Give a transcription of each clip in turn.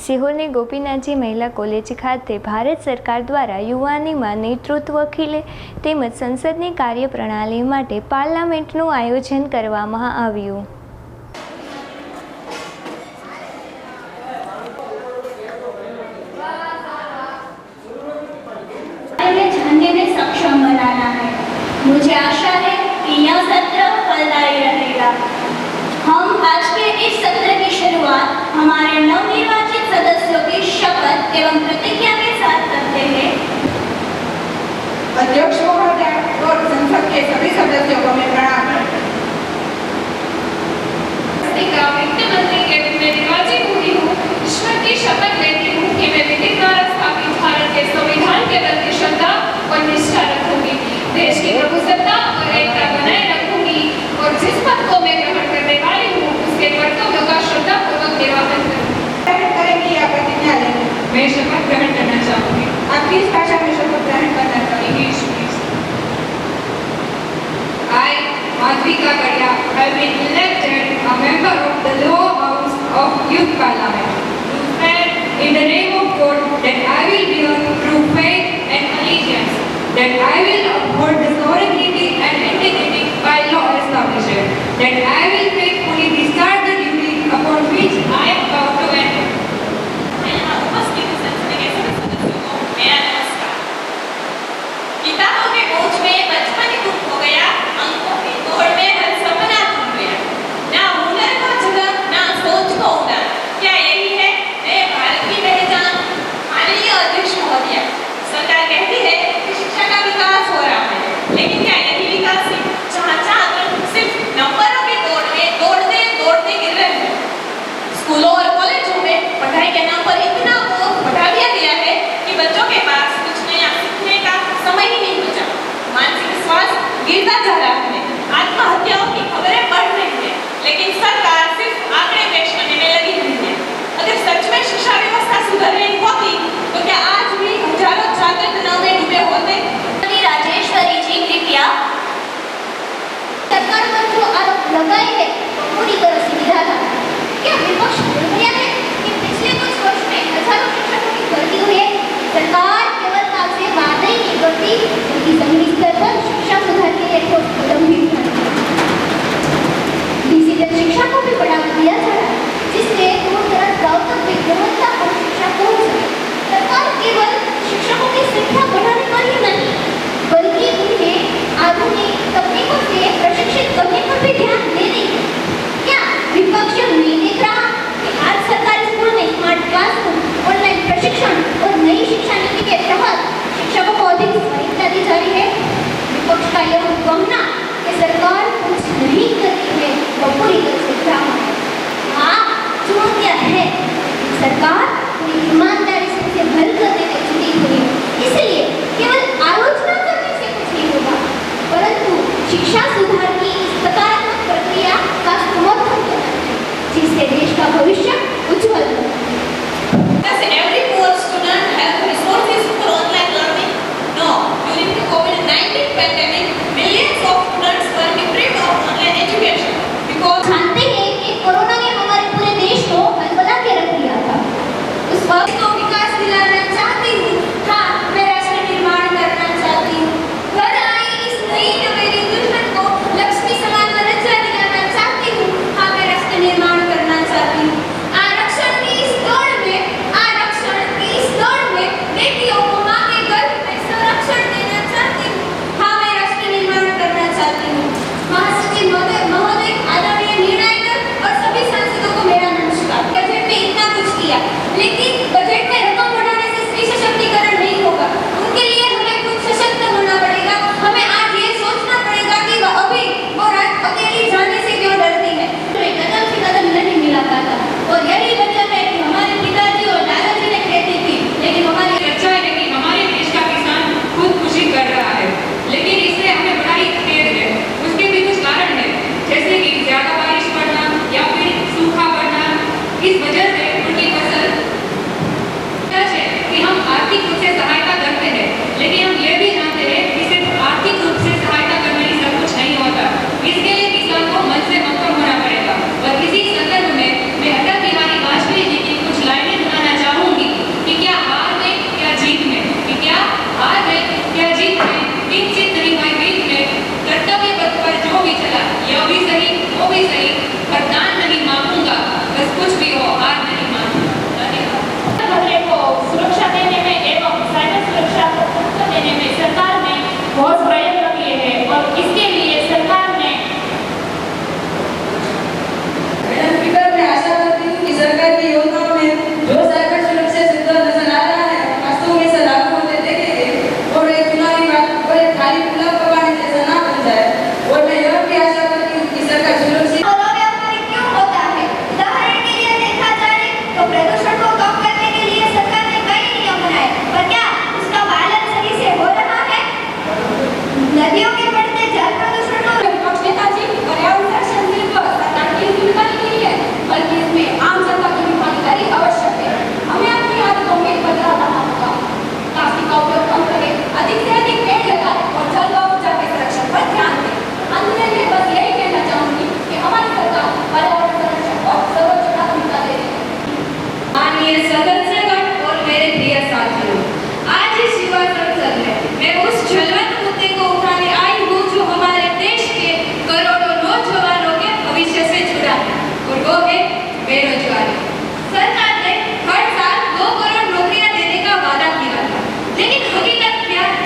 સિહોરની ગોપીનાથજી મહિલા કોલેજ ખાતે ભારત સરકાર દ્વારા યુવાનીમાં નેતૃત્વ ખીલે તેમજ સંસદની કાર્યપ્રણાલી માટે પાર્લામેન્ટનું આયોજન કરવામાં આવ્યું। सक्षम बनाना है। मुझे आशा है कि यह सत्र फलदायी रहेगा। हम आज के इस सत्र की शुरुआत हमारे नवनिर्वाचित सदस्यों की शपथ एवं प्रतिज्ञा के साथ करते हैं। अध्यक्ष महोदय और संसद के सभी सदस्यों को मैं प्रणाम करती हूँ। वित्त मंत्री के रूप में निर्वाचित हुई हूँ। ईश्वर की शपथ लेती हूँ कि मैं विधि द्वारा स्थापित भारत के संविधान के प्रति श्रद्धा और निष्ठा रखूंगी, देश की प्रभुसत्ता और एकता बनाए रखूंगी और जिस पद को मैं ग्रहण करने वाली हूँ उसके कर्तव्यों का श्रद्धापूर्वक निर्वाहन करूंगी। या प्रतिज्ञा लेंगे। मैं शपथ ग्रहण करना चाहूंगी। आप किस भाषा में शपथ ग्रहण करना चाहेंगे? I, Madhvika Kadia, have been elected a member of the lower house of Youth Parliament. To swear in the name of God that I will bear true faith and allegiance, that I will uphold the sovereignty and integrity by law established, that I will faithfully discharge the duty upon which I am about to enter. किताबों के बोझ में बचपन ही गुम हो गया, अंकों की दौड़ में हर सपना खो गया। ना हुनर को जगह, ना सोच को उड़ान। क्या यही है नए भारत की पहचान? माननीय अध्यक्ष महोदय, सरकार कहती है कि शिक्षा का विकास हो रहा है, लेकिन क्या यही विकास है जहाँ छात्र सिर्फ नंबरों की दौड़ में दौड़ते गिर रहे हैं? स्कूलों और कॉलेजों में पढ़ाई के नाम पर इतना बोझ बढ़ा दिया गया है कि बच्चों के पास कुछ नया सीखने का समय ही नहीं बचा। मानसिक स्वास्थ्य गिरता जा रहा है, आत्महत्याओं की खबरें बढ़ रही हैं, लेकिन सरकार सिर्फ आंकड़े पेश करने में लगी हुई है। अगर सच में शिक्षा व्यवस्था सुधर रही होती तो क्या आज भी हजारों छात्र तनाव में डूबे होते? राजेश्वरी जी कृपया। सरकार पर जो आरोप लगाए हैं वो पूरी तरह से निराधार है। क्या विपक्ष भूल गया है कि पिछले कुछ वर्ष में हजारों शिक्षकों की भर्ती हुई है? सरकार केवल काल से वादे नहीं करती बल्कि जमीनी स्तर पर शिक्षा सुधार के लिए ठोस कदम भी उठाती है। डिजिटल शिक्षा को भी बढ़ावा दिया जा रहा है, जिससे दूर दराज गाँव तक भी गुणवत्तापूर्ण शिक्षा पहुंच सके। सरकार केवल शिक्षकों की संख्या बढ़ाने पर ही नहीं बल्कि उन्हें आधुनिक तकनीकों से प्रशिक्षित करने पर भी ध्यान दे रही है। क्या विपक्ष नहीं देख रहा कि आज सरकारी स्कूल में स्मार्ट क्लासरूम, ऑनलाइन प्रशिक्षण और नई शिक्षा नीति के तहत शिक्षकों को अधिक स्वायत्तता दी जा रही है? विपक्ष का यह कहना कि सरकार कुछ नहीं करती है वो पूरी तरह से भ्रामक है। हाँ, चुनौतियां है, सरकार पूरी ईमानदारी से उसे हल करने में जुटी हुई है। इसलिए केवल आलोचना करने से कुछ नहीं होगा, परंतु शिक्षा सुधार की इस सकारात्मक प्रक्रिया का समर्थन करना चाहिए, जिससे देश का भविष्य उज्जवल हो। Does every poor student have resources for online learning? No. During the COVID-19 pandemic, millions of students were deprived of online education because जानते हैं कि कोरोना ने हमारे पूरे देश को हलबला के रख दिया था। उस वक्त को विकास दिलाना चाहती हूँ। हाँ, मैं राष्ट्र निर्माण करना चाहती हूँ। घर आई इस नई नवेली दुल्हन को लक्ष्मी समान दर्जा दिलाना चाहती हूँ। हाँ, मैं राष्ट्र निर्माण करना चाहती हूँ। आरक्षण की इस दौड़ में बेटियों को माँ के गर्भ में संरक्षण देना चाहती हूँ। हाँ, मैं राष्ट्र निर्माण करना चाहती हूँ। जो भी सही, वरदान नहीं मांगूंगा, बस कुछ भी हो हार नहीं मानूंगा। धन्यवाद। खतरे को सुरक्षा देने में एवं साइबर सुरक्षा को महत्व देने में सरकार ने बहुत प्रयत्न किए हैं और इसके लिए सरकार ने मैडम स्पीकर, मैं आशा करती हूँ कि सरकार की योजनाओं में जो साइबर सुरक्षा सिद्ध नजर आ रहा है वास्तव में इसे लागू होते देखेंगे और एक चुनावी बात और एक खाली पुलाव पकाने जैसा ना बन जाए। और मैं यह भी आशा करती हूँ कि सरकार सुरक्षित और अव्यावहारिक क्यों होता है? उदाहरण के लिए देखा जाए तो प्रदूषण को कम करने के लिए सरकार ने कई नियम बनाए, पर क्या उसका पालन सही से हो रहा है? नदियों के बढ़ते जल प्रदूषण को विपक्ष नेताजी पर्यावरण संरक्षण बिल पर सरकार की जिम्मेदारी नहीं है, बल्कि इसमें आम जनता की भी भागीदारी आवश्यक है। हमें अपनी आदतों में बदलाव लाना होगा। प्लास्टिक का उपयोग कम करें, अधिक से अधिक पेड़ लगाएं और जल व ऊर्जा के संरक्षण पर ध्यान दें। अंत में मैं बस यही कहना चाहूंगी कि हमारी सरकार पर्यावरण संरक्षण को सर्वोच्च प्राथमिकता दे रही है। माननीय सदस्यगण और मेरे प्रिय साथियों, आज इस युवा संसद में मैं उस ज्वलंत मुद्दे को उठाने आई हूँ जो हमारे देश के करोड़ों नौजवानों के भविष्य से जुड़ा है, और वो है बेरोजगारी। सरकार ने हर साल 2 करोड़ नौकरियां देने का वादा किया था, लेकिन हकीकत क्या है?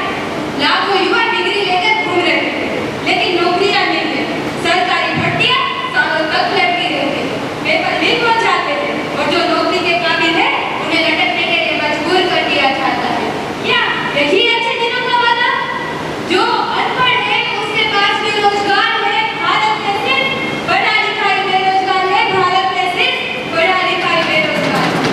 लाखों युवा डिग्री लेकर घूम रहे थे, लेकिन नौकरियां नहीं है। सरकारी भर्तियां सालों तक लटकी रहती, पेपर लीक हो जाते थे और जो नौकरी के काबिल है उन्हें लटकने के लिए मजबूर कर दिया जाता है। क्या यही अच्छे दिनों का वादा? जो अनपढ़ है उसके पास भी रोजगार है, भारत में सिर्फ पढ़ा लिखा ही बेरोजगार है, भारत में सिर्फ पढ़ा लिखा ही बेरोजगार है।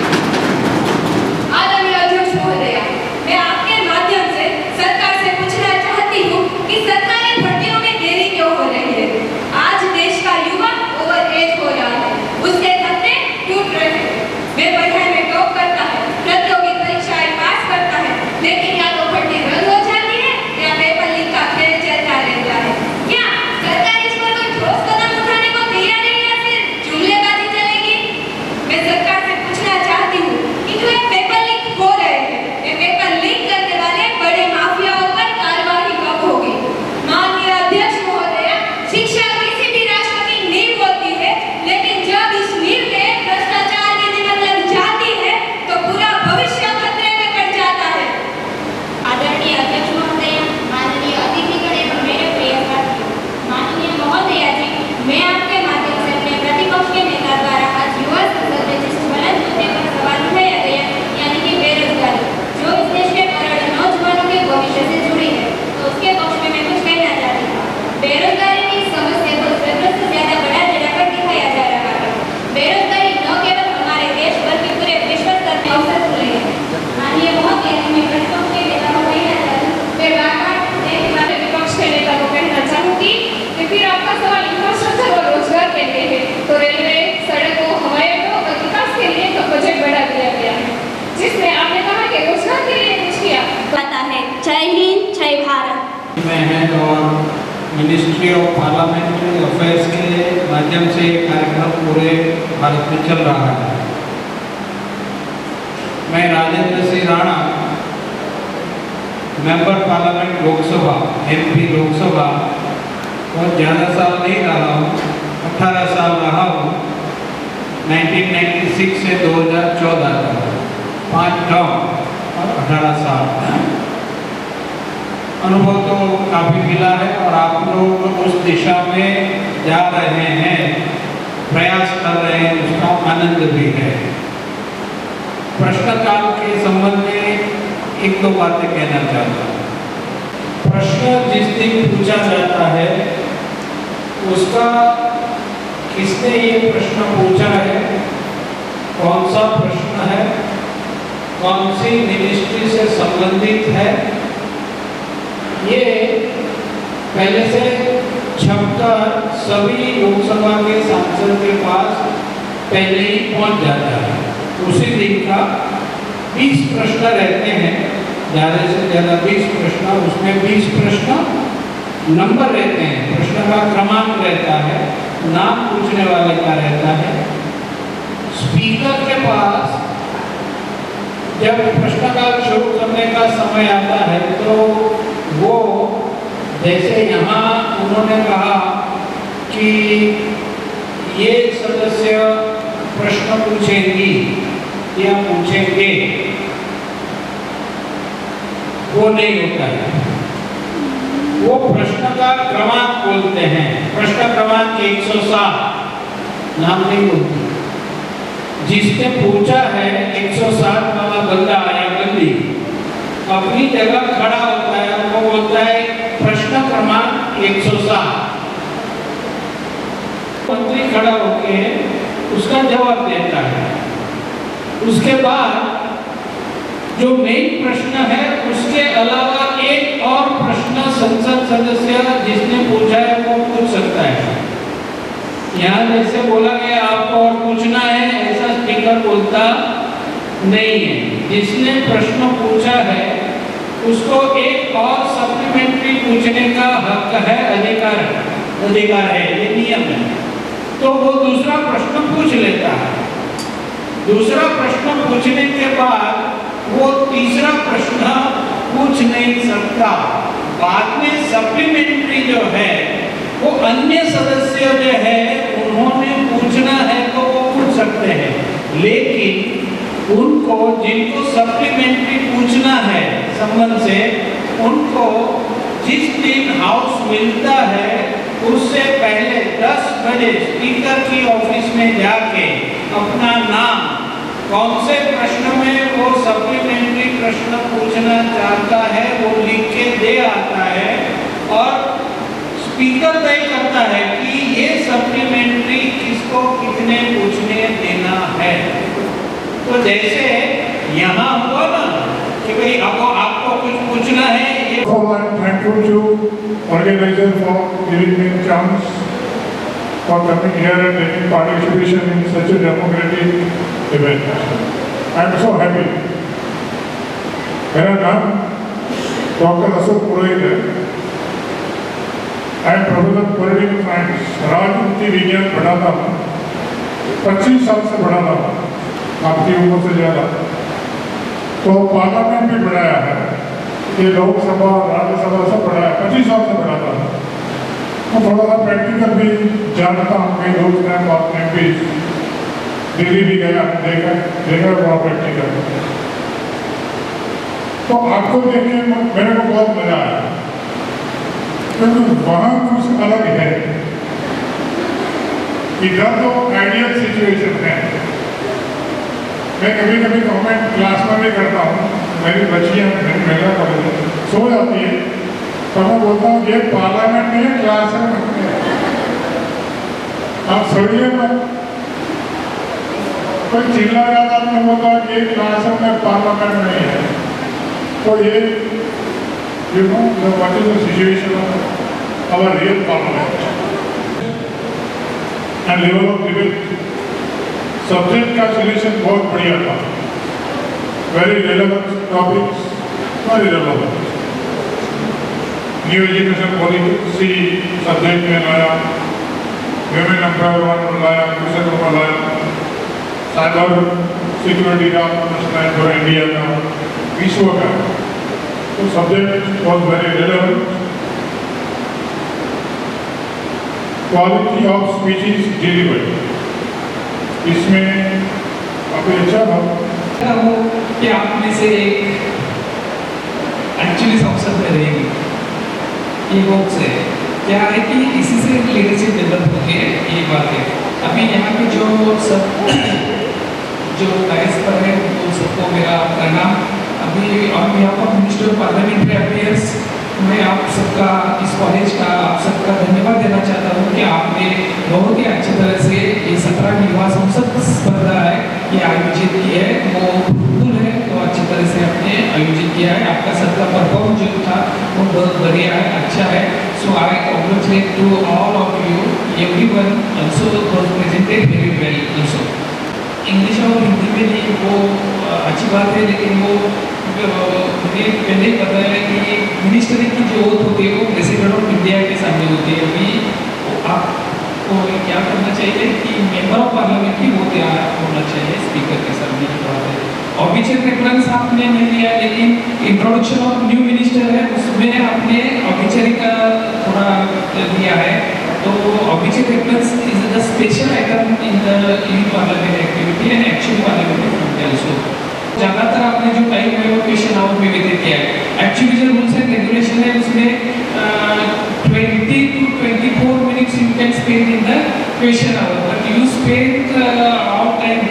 आदरणीय अध्यक्ष महोदय, मैं आपके माध्यम से सरकार से पूछना चाहती हूँ कि सरकारी भर्तियों में देरी क्यों हो रही है? आज देश का युवा ओवर एज हो रहा है, उसके सपने टूट रहे हैं। वे पढ़ाई में टॉप करता है, प्रतियोगी परीक्षाएं पास करता है, लेकिन या तो भर्ती रद्द हो जाती है या पेपर लीक का खेल चलता रहता है। क्या सरकार इस पर कोई ठोस कदम उठाने को तैयार है या फिर जुमलेबाजी चलेगी? मैं सरकार से पूछना चाहती हूँ कि जो ये पेपर लीक हो रहे हैं, ये पेपर लीक करने वाले बड़े माफियाओं पर कार्रवाई कब होगी? माननीय अध्यक्ष महोदय, शिक्षा किसी भी राष्ट्र की नींव होती है, लेकिन जब इस नींव में भ्रष्टाचार की दीमक लग जाती है तो पूरा भविष्य खतरे में पड़ जाता है। आदरणीय अध्यक्ष महोदय, माननीय अतिथिगण एवं मेरे प्रिय साथियों, माननीय महोदय जी, मैं आपके माध्यम से अपने प्रतिपक्ष के नेता द्वारा आज युवा संसद में जिस ज्वलंत मुद्दे पर सवाल उठाया गया, यानी कि बेरोजगारी, जो इस देश के करोड़ों नौजवानों के भविष्य से जुड़ी है, तो उसके पक्ष में मैं कुछ कहना चाहती हूँ। बेरोजगारी की समस्या को जरूरत से ज्यादा बढ़ा चढ़ाकर दिखाया जा रहा है। बेरोजगारी न केवल हमारे देश बल्कि पूरे विश्व स्तर पर अवसर खुले हैं। माननीय महोदय, मैं प्रतिपक्ष के नेता को कहना चाहती हूँ, मैं बार-बार विपक्ष के नेता को कहना चाहूंगी कि फिर आपका सवाल इंफ्रास्ट्रक्चर और रोजगार के लिए है, तो रेलवे, सड़कों, हवाई अड्डों और विकास के लिए तो बजट बढ़ा दिया गया है, जिसमें आपने कहा कि रोजगार के लिए कुछ किया। पता है। जय हिंद, जय भारत। में है और मिनिस्ट्री ऑफ पार्लियामेंट्री अफेयर्स के माध्यम से ये कार्यक्रम पूरे भारत में चल रहा है। मैं Rajendra Singh Rana, member parliament Lok Sabha, MP Lok Sabha, और ज़्यादा साल नहीं रहा हूँ, 18 साल रहा हूँ, 1996 से 2014 तक, 5 टर्म और 18 साल। अनुभव तो काफ़ी मिला है और आप लोग उस दिशा में जा रहे हैं, प्रयास कर रहे हैं, उसका आनंद भी है। प्रश्नकाल के संबंध में 1-2 बातें कहना चाहता हूँ। प्रश्न जिस दिन पूछा जाता है उसका किसने ये प्रश्न पूछा है, कौन सा प्रश्न है, कौन सी मिनिस्ट्री से संबंधित है, ये पहले से छपकर सभी लोकसभा के सांसद के पास पहले ही पहुंच जाता है। उसी दिन का 20 प्रश्न रहते हैं, ज़्यादा से ज़्यादा 20 प्रश्न, उसमें 20 प्रश्न नंबर रहते हैं, प्रश्न का क्रमांक रहता है, नाम पूछने वाले का रहता है। स्पीकर के पास जब प्रश्नकाल शुरू करने का समय आता है तो वो, जैसे यहाँ उन्होंने कहा कि ये सदस्य प्रश्न पूछेंगी या पूछेंगे, वो नहीं होता है। वो प्रश्न का क्रमांक बोलते हैं। प्रश्न क्रमांक 107 नाम नहीं बोलते। जिसने पूछा है 107 वाला बंदा या बंदी अपनी जगह खड़ा होता है, वो बोलता है प्रश्न क्रमांक 107। मंत्री खड़ा होके उसका जवाब देता है। उसके बाद जो मेन प्रश्न है उसके अलावा एक और प्रश्न संसद सदस्य जिसने पूछा है वो पूछ सकता है। यहाँ जैसे बोला गया आपको और पूछना है, ऐसा स्पीकर बोलता नहीं है। जिसने प्रश्न पूछा है उसको एक और सप्लीमेंट्री पूछने का हक है, अधिकार है, ये नियम है। तो वो दूसरा प्रश्न पूछ लेता है। दूसरा प्रश्न पूछने के बाद वो तीसरा प्रश्न पूछ नहीं सकता। बाद में सप्लीमेंट्री जो है वो अन्य सदस्य जो है उन्होंने पूछना है तो वो पूछ सकते हैं, लेकिन उनको जिनको सप्लीमेंट्री पूछना है संबंध से, उनको जिस दिन हाउस मिलता है उससे पहले 10 बजे स्पीकर की ऑफिस में जाके अपना नाम, कौन से प्रश्न में वो सप्लीमेंट्री प्रश्न पूछना चाहता है वो लिख के दे आता है और स्पीकर तय करता है कि ये सप्लीमेंट्री किसको कितने पूछने देना है। तो जैसे यहाँ हुआ ना कि भाई आपको कुछ पूछना है। ये thankful to organizer for giving me a chance for coming here and taking participation in such a democratic event. I am so happy. मेरा नाम डॉक्टर अशोक पुरोहित है। I am professor political science, राजनीति विज्ञान पढ़ाता हूँ। 25 साल से पढ़ाता हूँ, आपकी उम्र से ज़्यादा। तो पार्लियामेंट भी पढ़ाया है, ये लोकसभा राज्यसभा सब पढ़ाया, 25 साल से पढ़ाता हूँ। तो थोड़ा सा प्रैक्टिकल भी जानता हूँ। कई दोस्त हैं, बात में भी दिल्ली भी गया, देखा बड़ा प्रैक्टिकल। तो आपको देख के मेरे को बहुत मजा आया, क्योंकि वहाँ कुछ अलग है। इधर तो आइडियल सिचुएशन है। मैं कभी कभी कमेंट क्लास में भी करता हूँ, मेरी बच्चियाँ महिला कॉलेज सो जाती है तो मैं बोलता हूँ ये पार्लियामेंट नहीं है, क्लास है। आप सोइए मत, कोई चिल्ला जाता मैं बोलता हूँ ये क्लास में पार्लियामेंट नहीं है। तो ये you know what is the situation of our real parliament and level of debate. Subject का सिलेक्शन बहुत बढ़िया था, very relevant topics, very relevant. New education policy subject में लाया, विमेन एम्पावरमेंट लाया, मिशन में लाया, साइबर सिक्योरिटी का प्रश्न है पूरा इंडिया का, विश्व का। तो subject was very relevant. Quality of speeches delivered, इसमें काफी अच्छा था। कि आप में से एक एक्चुअली संसद में रहेंगे, ये बहुत से क्या है कि इसी से लीडरशिप डेवलप होती है, ये बात है। अभी यहाँ के जो सब जो डायस पर है उनको सबको मेरा प्रणाम। अभी और यहाँ पर मिनिस्टर ऑफ पार्लियामेंट्री अफेयर्स, मैं आप सबका, इस कॉलेज का आप सबका धन्यवाद देना चाहता हूँ कि आपने बहुत ही अच्छी तरह से ये 17वीं युवा संसद स्पर्धा है ये आयोजित की है, वो फुल है, तो अच्छी तरह से आपने आयोजित किया है। आपका सबका परफॉर्म जो था वो बहुत बढ़िया है, अच्छा है। So I congratulate to all of you, everyone also was presented very well also. English और हिंदी में नहीं, वो अच्छी बात है, लेकिन वो मुझे पहले ही पता है कि मिनिस्ट्री की जो ओथ होती है वो प्रेसिडेंट ऑफ इंडिया के सामने होती है। अभी आपको क्या करना चाहिए कि मेंबर ऑफ पार्लियामेंट भी वो तैयार होना चाहिए स्पीकर के सामने की बात है। ऑफिशियल रेफरेंस आपने नहीं लिया, लेकिन इंट्रोडक्शन ऑफ न्यू मिनिस्टर है उसमें आपने ऑफिशियल का थोड़ा दिया है। तो object reference is the special item in the youth parliament activity and actual parliament also. ज़्यादातर आपने जो टाइम है वो क्वेश्चन आवर में व्यतीत किया है। एक्चुअली जो रूल्स एंड रेगुलेशन है उसमें 20 to 24 minutes you can spend in the question hour, but you spend all time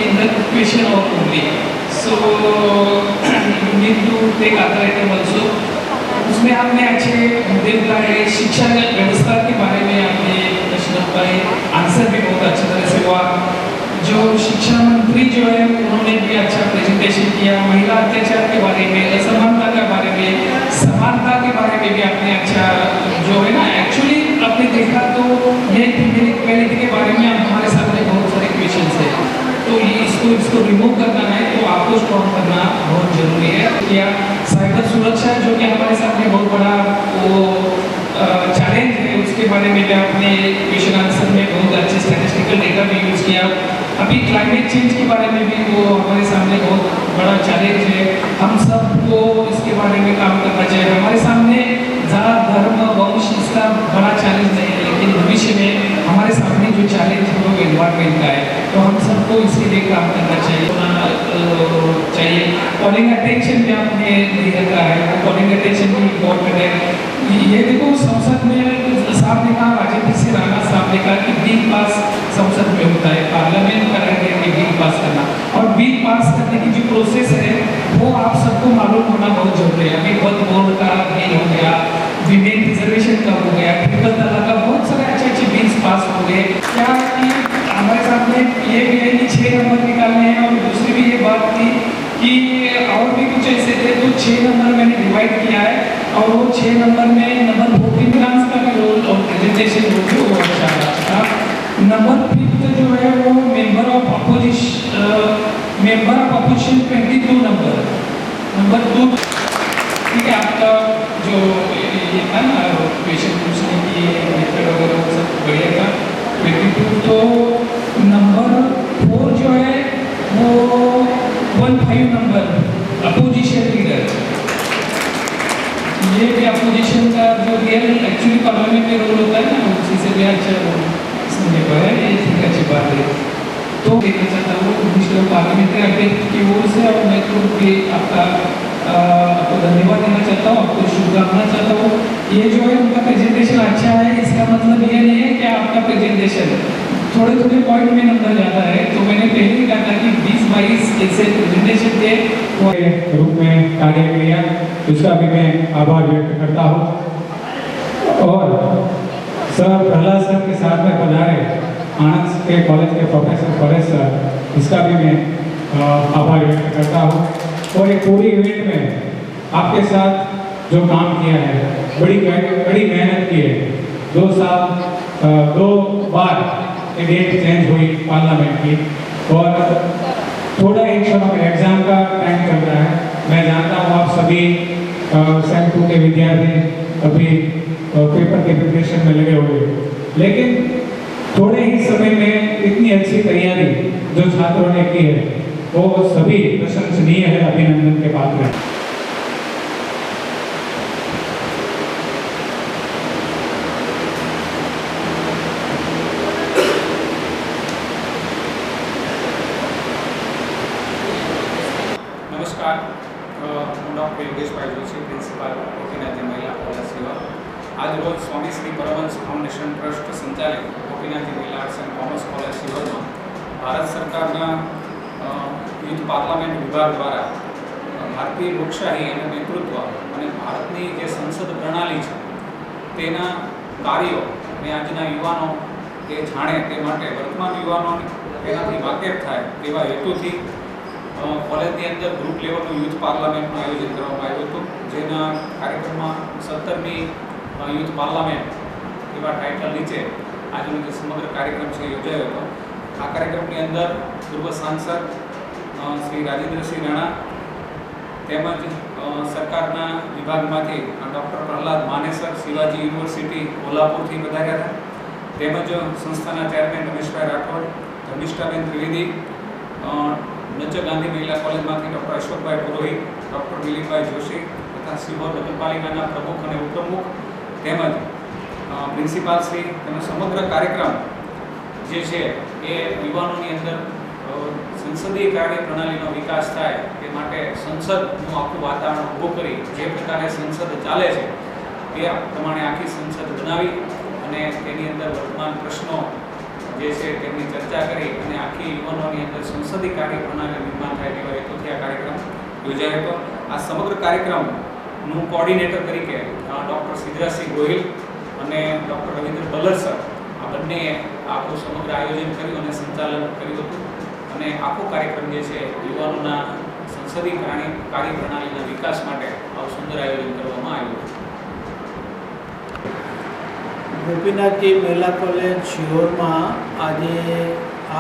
in the question hour only. So you need to take other item also. उसमें आपने अच्छे मुद्दे उठाए, शिक्षा व्यवस्था के बारे में आपने प्रश्न उठाए, आंसर भी बहुत अच्छी तरह से हुआ। जो शिक्षा मंत्री जो है उन्होंने भी अच्छा प्रेजेंटेशन किया, महिला अत्याचार के बारे में, असमानता के बारे में, समानता के बारे में भी आपने अच्छा जो है ना, एक्चुअली आपने देखा तो ये फीमेल इक्वालिटी के बारे में हमारे सामने बहुत सारे क्वेश्चन है, तो ये इसको रिमूव करना है तो आपको स्ट्रॉन्ग करना बहुत जरूरी है। या साइबर सुरक्षा जो कि हमारे सामने बहुत बड़ा वो चैलेंज है, उसके बारे में भी आपने क्वेश्चन आंसर में बहुत अच्छे स्टैटिस्टिकल डेटा भी यूज़ किया। अभी क्लाइमेट चेंज के बारे में भी वो हमारे सामने बहुत बड़ा चैलेंज है, हम सबको इसके बारे में काम करना चाहिए। हमारे सामने जात धर्म वंश इसका बड़ा चैलेंज नहीं है, लेकिन भविष्य में हमारे सामने जो चैलेंज है वो एनवायरमेंट का है, तो हम सबको इसके लिए काम करना चाहिए। कॉलिंग अटेंशन भी आपने नहीं रखा है, कॉलिंग अटेंशन भी इम्पोर्टेंट है। ये देखो संसद में साहब ने कहा, राजेंद्र सिंह राणा साहब ने कहा कि बिल पास संसद में होता है, पार्लियामेंट का है कि बिल पास करना, और बिल पास करने की जो प्रोसेस है वो आप सबको मालूम होना बहुत जरूरी है। अभी वक्फ बोर्ड का बिल हो गया, विमेन रिजर्वेशन का हो गया, ट्रिपल तलाक का, बहुत सारे अच्छे बिल्स पास हो गए। क्या कि हमारे सामने ये भी है कि 6 नंबर निकालने हैं, और दूसरी भी ये बात थी कि और भी कुछ ऐसे थे, तो 6 नंबर मैंने डिवाइड किया है, और वो 6 नंबर में नंबर 14 फ्रांस का भी रोल और प्रेजेंटेशन हो गया वो अच्छा था। नंबर 5 जो है वो मेंबर ऑफ अपोजिशन 22 नंबर 2, ठीक है। आपका जो ये था ना क्वेश्चन पूछने की मेथड वगैरह वो सब बढ़िया था। 22 तो नंबर 4 जो है वो 15 नंबर अपोजिशन लीडर, ये भी अपोजिशन का जो रियल एक्चुअली पार्लियामेंट में रोल होता है ना, उसी से भी अच्छा समझे पाया, ये ठीक अच्छी बात है। तो देखना चाहता हूँ मिनिस्टर पार्लियामेंट्री अफेयर की ओर से, और मैं तो भी आपको धन्यवाद देना चाहता हूँ, आपको शुभकामना चाहता हूँ। ये जो है उनका प्रेजेंटेशन अच्छा है, इसका मतलब ये नहीं है कि आपका प्रेजेंटेशन थोड़े पॉइंट में नंबर जाता है, तो मैंने पहले ही कहा था कि 20-22 ऐसे प्रेजेंटेशन थे वो रूप में कार्य किया, उसका भी मैं आभार व्यक्त करता हूँ। और सर प्रहलाद सर के साथ में पधारे आनंद के कॉलेज के प्रोफेसर परेश सर, इसका भी मैं आभार व्यक्त करता हूँ। और एक पूरी इवेंट में आपके साथ जो काम किया है, बड़ी मेहनत की है। 2 साल 2 बार डेट चेंज हुई पार्लियामेंट की, और थोड़ा एक समय एग्जाम का टाइम चल रहा है। मैं जानता हूँ आप सभी सेम 2 के विद्यार्थी अभी पेपर के प्रिपरेशन में लगे हुए, लेकिन थोड़े ही समय में इतनी अच्छी तैयारी जो छात्रों ने की है वो सभी प्रशंसनीय है, अभिनंदन के पात्र है। नमस्कार, હું ડૉક્ટર યોગેશભાઈ જોશી, પ્રિન્સિપાલ ગોપીનાથજી મહિલા કોલેજ સેવા। આજ રોજ સ્વામી શ્રી પરમહંસ ફાઉન્ડેશન ટ્રસ્ટ સંચાલિત ગોપીનાથજી મહિલા આર્ટ્સ એન્ડ કોમર્સ કોલેજ સેવામાં ભારત સરકારના યુથ પાર્લામેન્ટ વિભાગ દ્વારા ભારતીય લોકશાહી અને નેતૃત્વ અને ભારતની જે સંસદ પ્રણાલી છે તેના કાર્યો અને આજના યુવાનો તે જાણે તે માટે વર્તમાન યુવાનોને તેનાથી વાકેફ થાય તેવા હેતુથી કોલેજની અંદર ગ્રુપ લેવલનું યુથ પાર્લામેન્ટનું આયોજન કરવામાં આવ્યું હતું, જેના કાર્યક્રમમાં 17મી યુથ પાર્લામેન્ટ એવા ટાઇટલ નીચે આજનો જે સમગ્ર કાર્યક્રમ છે યોજાયો હતો। આ કાર્યક્રમની અંદર પૂર્વ સાંસદ શ્રી રાજેન્દ્રસિંહ રાણા તેમજ સરકારના વિભાગમાંથી ડૉક્ટર પ્રહલાદ માનેસર શિવાજી યુનિવર્સિટી કોલ્હાપુરથી પધાર્યા હતા, તેમજ સંસ્થાના ચેરમેન રમેશભાઈ રાઠોડ, ધર્મિષ્ઠાબેન ત્રિવેદી, નચ ગાંધી મહિલા કોલેજમાંથી ડૉક્ટર અશોકભાઈ પુરોહિત, ડૉક્ટર દિલીપભાઈ જોશી તથા સિહોર નગરપાલિકાના પ્રમુખ અને ઉપપ્રમુખ તેમજ પ્રિન્સિપાલ શ્રી તેમજ સમગ્ર કાર્યક્રમ જે છે એ યુવાનોની અંદર સંસદીય કાર્ય પ્રણાલીનો વિકાસ થાય તે માટે સંસદનું આખું વાતાવરણ ઊભું કરી જે પ્રકારે સંસદ ચાલે છે તે પ્રમાણે આખી સંસદ બનાવી અને તેની અંદર વર્તમાન પ્રશ્નો જે છે તેમની ચર્ચા કરી અને આખી યુવાનોની અંદર સંસદીય કાર્ય પ્રણાલી નિર્માણ થાય તેવા હેતુથી આ કાર્યક્રમ યોજાયો હતો. આ સમગ્ર કાર્યક્રમનું કોઓર્ડિનેટર તરીકે ડૉક્ટર સિદ્ધરાજસિંહ ગોહિલ અને ડૉક્ટર રવિન્દ્ર બલર સર આ બંનેએ આખું સમગ્ર આયોજન કર્યું અને સંચાલન કર્યું હતું અને આખો કાર્યક્રમ જે છે યુવાનોના સંસદીય કાર્ય પ્રણાલીના વિકાસ માટે આવું સુંદર આયોજન કરવામાં આવ્યું હતું. ગોપીનાથજી મહિલા કોલેજ શિહોરમાં આજે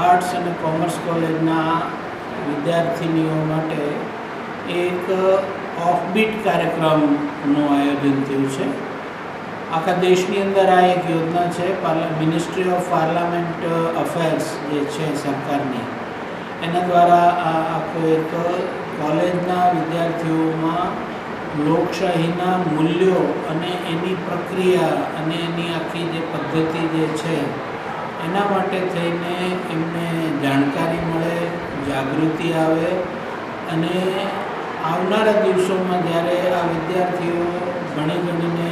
આર્ટ્સ અને કોમર્સ કોલેજના વિદ્યાર્થીનીઓ માટે એક ઓફબીટ કાર્યક્રમનું આયોજન થયું છે. આખા દેશની અંદર આ એક યોજના છે. મિનિસ્ટ્રી ઓફ પાર્લામેન્ટ અફેર્સ જે છે સરકારની, એના દ્વારા આ આખો એક કોલેજના વિદ્યાર્થીઓમાં લોકશાહીના મૂલ્યો અને એની પ્રક્રિયા અને એની આખી જે પદ્ધતિ જે છે એના માટે થઈને એમને જાણકારી મળે, જાગૃતિ આવે અને આવનારા દિવસોમાં જ્યારે આ વિદ્યાર્થીઓ ભણી ગણીને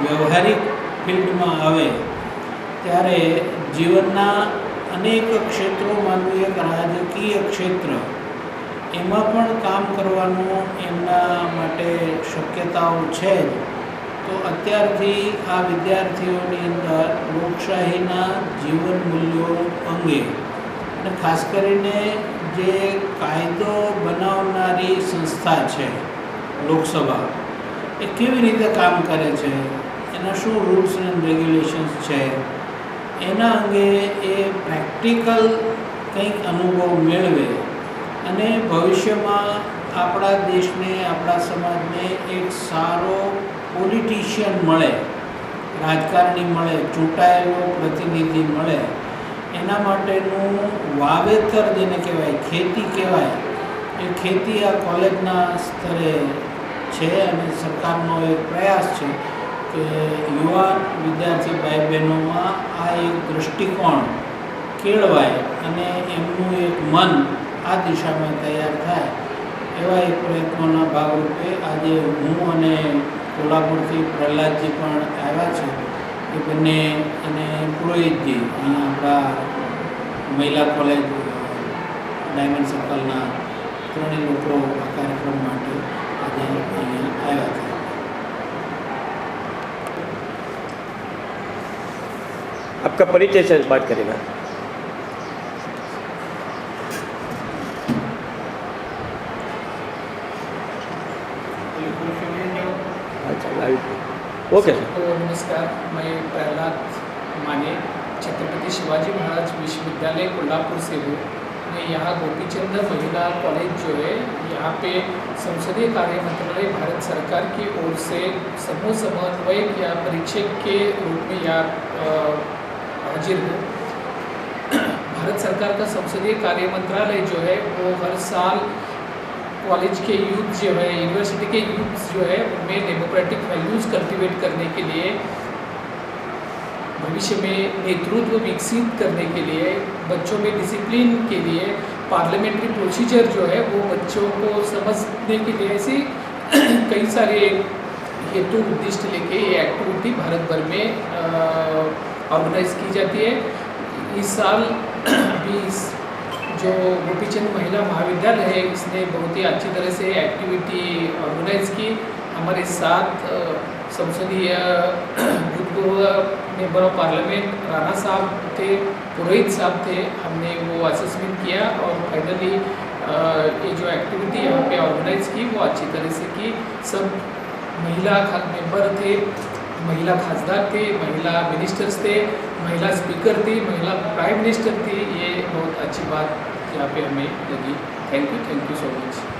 વ્યવહારિક ફિલ્ડમાં આવે ત્યારે જીવનના અનેક ક્ષેત્રોમાંનું એક રાજકીય ક્ષેત્ર એમાં પણ કામ કરવાનું એમના માટે શક્યતાઓ છે જ. તો અત્યારથી આ વિદ્યાર્થીઓની અંદર લોકશાહીના જીવન મૂલ્યો અંગે અને ખાસ કરીને જે કાયદો બનાવનારી સંસ્થા છે લોકસભા, એ કેવી રીતે કામ કરે છે, એના શું રૂલ્સ એન્ડ રેગ્યુલેશન્સ છે, એના અંગે એ પ્રેક્ટિકલ કંઈક અનુભવ મેળવે અને ભવિષ્યમાં આપણા દેશને, આપણા સમાજને એક સારો પોલિટિશિયન મળે, રાજકારણી મળે, ચૂંટાયેલો પ્રતિનિધિ મળે, એના માટેનું વાવેતર જેને કહેવાય, ખેતી કહેવાય, એ ખેતી આ કોલેજના સ્તરે છે અને સરકારનો એક પ્રયાસ છે કે યુવાન વિદ્યાર્થી ભાઈ બહેનોમાં આ એક દૃષ્ટિકોણ કેળવાય અને એમનું એક મન આ દિશામાં તૈયાર થાય. એવા એક પ્રયત્નોના ભાગરૂપે આજે હું અને કોલ્હાપુરથી પ્રહલાદજી પણ આવ્યા છે. એ બંને અને પુરોહિતજી અહીંયા આપણા મહિલા કોલેજ ડાયમંડ સર્કલના ત્રણેય લોકો આ કાર્યક્રમ માટે આજે અહીંયા આવ્યા છે. आपका परिचय से बात करेगा. Okay sir. तो नमस्कार, मैं प्रहलाद माने छत्रपति शिवाजी महाराज विश्वविद्यालय कोल्हापुर से हूँ. मैं यहाँ गोपीचंद महिला कॉलेज जो है यहाँ पे संसदीय कार्य मंत्रालय भारत सरकार की ओर से समूह समन्वयक या परीक्षक के रूप में यहाँ हाजिर हूँ. भारत सरकार का संसदीय कार्य मंत्रालय जो है वो हर साल कॉलेज के यूथ जो है, यूनिवर्सिटी के यूथ जो है, उनमें डेमोक्रेटिक वैल्यूज़ कल्टिवेट करने के लिए, भविष्य में नेतृत्व विकसित करने के लिए, बच्चों में डिसिप्लिन के लिए पार्लियामेंट्री प्रोसीजर जो है वो बच्चों को समझने के लिए ऐसे कई सारे हेतु उद्दिष्ट लेके ये एक्टिविटी भारत भर में ऑर्गेनाइज की जाती है. इस साल अभी जो गोपीचंद महिला महाविद्यालय है, इसने बहुत ही अच्छी तरह से एक्टिविटी ऑर्गेनाइज की. हमारे साथ संसदीय भूतपूर्व मेंबर ऑफ पार्लियामेंट राणा साहब थे, पुरोहित साहब थे. हमने वो असेसमेंट किया और फाइनली ये जो एक्टिविटी यहाँ पे ऑर्गेनाइज की वो अच्छी तरह से की. सब महिला मेंबर थे, महिला खासदार थे, महिला मिनिस्टर्स थे, महिला स्पीकर थी, महिला प्राइम मिनिस्टर थी. ये बहुत अच्छी बात यहाँ पे हमें लगी. Thank you so much.